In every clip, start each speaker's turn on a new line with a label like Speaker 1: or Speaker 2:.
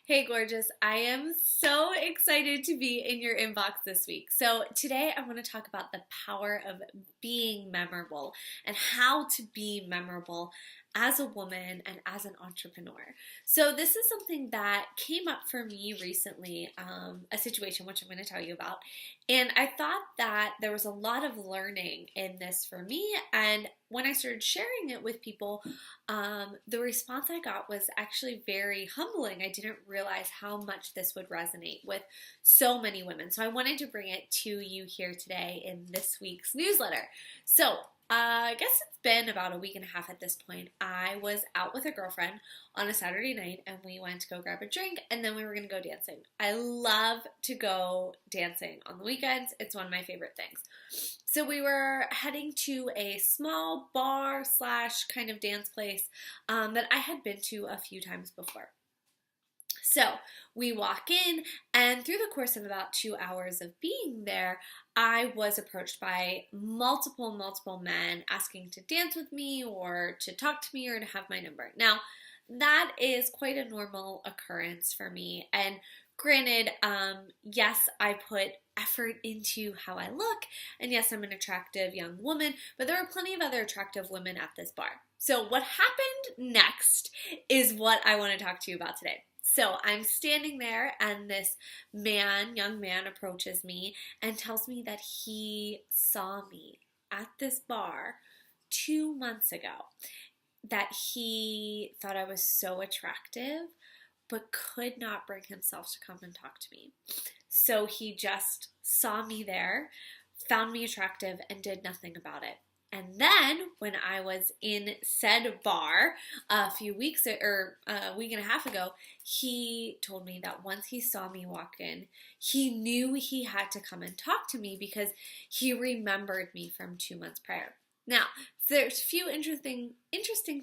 Speaker 1: Hey, gorgeous. I am so excited to be in your inbox this week. So, today I want to talk about the power of being memorable and how to be memorable as a woman and as an entrepreneur. So, this is something that came up for me recently, a situation which I'm going to tell you about. And I thought that there was a lot of learning in this for me. And when I started sharing it with people, the response I got was actually very humbling. I didn't realize how much this would resonate with so many women. So I wanted to bring it to you here today in this week's newsletter. So I guess it's been about a week and a half at this point. I was out with a girlfriend on a Saturday night and we went to go grab a drink and then we were going to go dancing. I love to go dancing on the weekends. It's one of my favorite things. So we were heading to a small bar slash kind of dance place that I had been to a few times before. So we walk in, and through the course of about 2 hours of being there, I was approached by multiple men asking to dance with me or to talk to me or to have my number. Now, that is quite a normal occurrence for me. And granted, yes, I put effort into how I look, and yes, I'm an attractive young woman, but there were plenty of other attractive women at this bar. So what happened next is what I want to talk to you about today. So I'm standing there and this young man approaches me and tells me that he saw me at this bar 2 months ago, that he thought I was so attractive but could not bring himself to come and talk to me. So he just saw me there, found me attractive, and did nothing about it. And then when I was in said bar a week and a half ago, he told me that once he saw me walk in, he knew he had to come and talk to me because he remembered me from 2 months prior. Now, there's a few interesting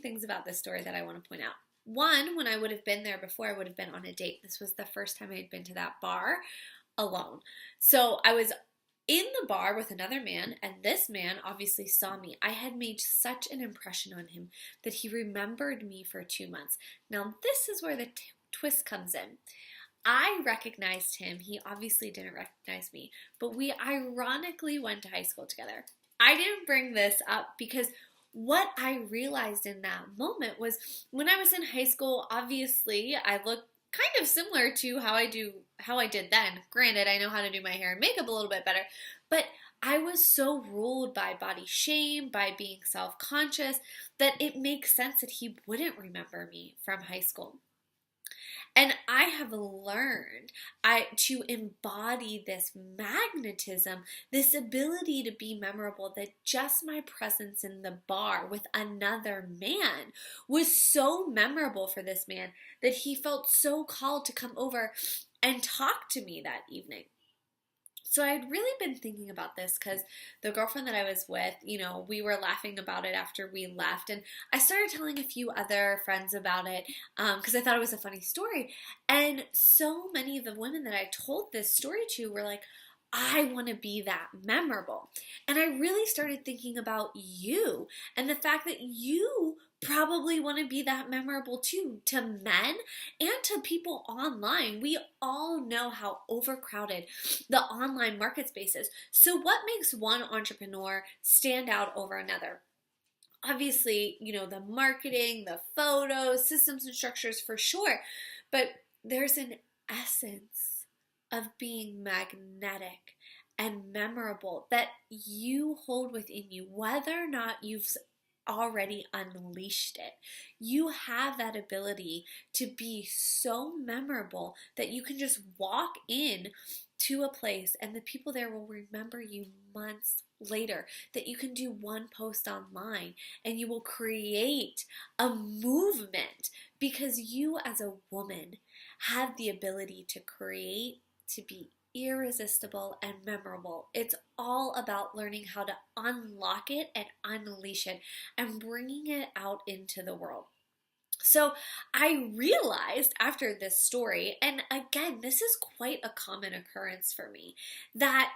Speaker 1: things about this story that I want to point out. One, when I would have been there before, I would have been on a date. This was the first time I had been to that bar alone. So I was in the bar with another man, and this man obviously saw me. I had made such an impression on him that he remembered me for 2 months. Now, this is where the twist comes in. I recognized him. He obviously didn't recognize me, but we ironically went to high school together. I didn't bring this up because what I realized in that moment was when I was in high school, obviously I looked kind of similar to how I did then. Granted, I know how to do my hair and makeup a little bit better, but I was so ruled by body shame, by being self-conscious, that it makes sense that he wouldn't remember me from high school. And I have learned to embody this magnetism, this ability to be memorable, that just my presence in the bar with another man was so memorable for this man that he felt so called to come over and talk to me that evening. So I had really been thinking about this because the girlfriend that I was with, we were laughing about it after we left. And I started telling a few other friends about it because I thought it was a funny story. And so many of the women that I told this story to were like, I want to be that memorable. And I really started thinking about you and the fact that you probably want to be that memorable too, to men and to people online. We all know how overcrowded the online market space is. So what makes one entrepreneur stand out over another? Obviously, the marketing, the photos, systems and structures for sure, but there's an essence of being magnetic and memorable that you hold within you, whether or not you've already unleashed it. You have that ability to be so memorable that you can just walk in to a place and the people there will remember you months later, that you can do one post online and you will create a movement because you as a woman have the ability to create, to be irresistible and memorable. It's all about learning how to unlock it and unleash it and bringing it out into the world. So I realized after this story, and again, this is quite a common occurrence for me, that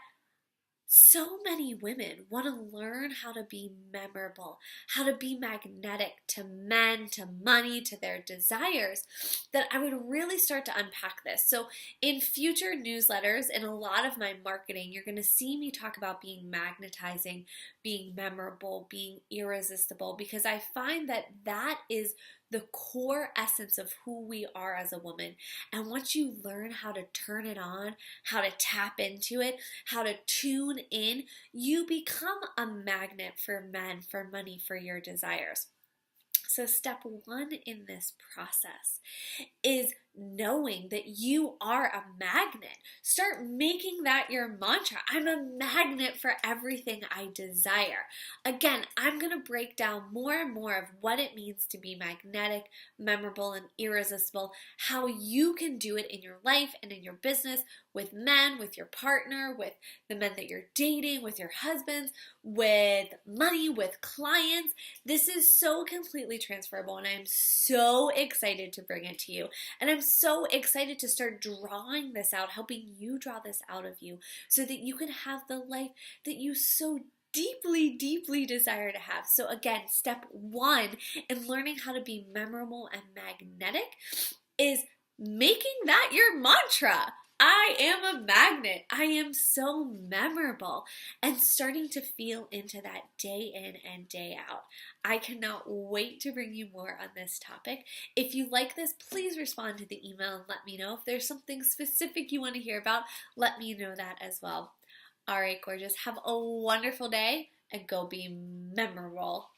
Speaker 1: So many women want to learn how to be memorable, how to be magnetic to men, to money, to their desires, that I would really start to unpack this. So, in future newsletters and a lot of my marketing, you're going to see me talk about being magnetizing, being memorable, being irresistible, because I find that that is the core essence of who we are as a woman. And once you learn how to turn it on, how to tap into it, how to tune in, you become a magnet for men, for money, for your desires. So, step one in this process is knowing that you are a magnet. Start making that your mantra. I'm a magnet for everything I desire. Again, I'm going to break down more and more of what it means to be magnetic, memorable, and irresistible, how you can do it in your life and in your business, with men, with your partner, with the men that you're dating, with your husbands, with money, with clients. This is so completely transferable, and I'm so excited to bring it to you. And I'm so excited to start drawing this out, helping you draw this out of you so that you can have the life that you so deeply, deeply desire to have. So again, step one in learning how to be memorable and magnetic is making that your mantra. I am a magnet. I am so memorable, and starting to feel into that day in and day out. I cannot wait to bring you more on this topic. If you like this, please respond to the email and let me know. If there's something specific you want to hear about, let me know that as well. All right, gorgeous. Have a wonderful day and go be memorable.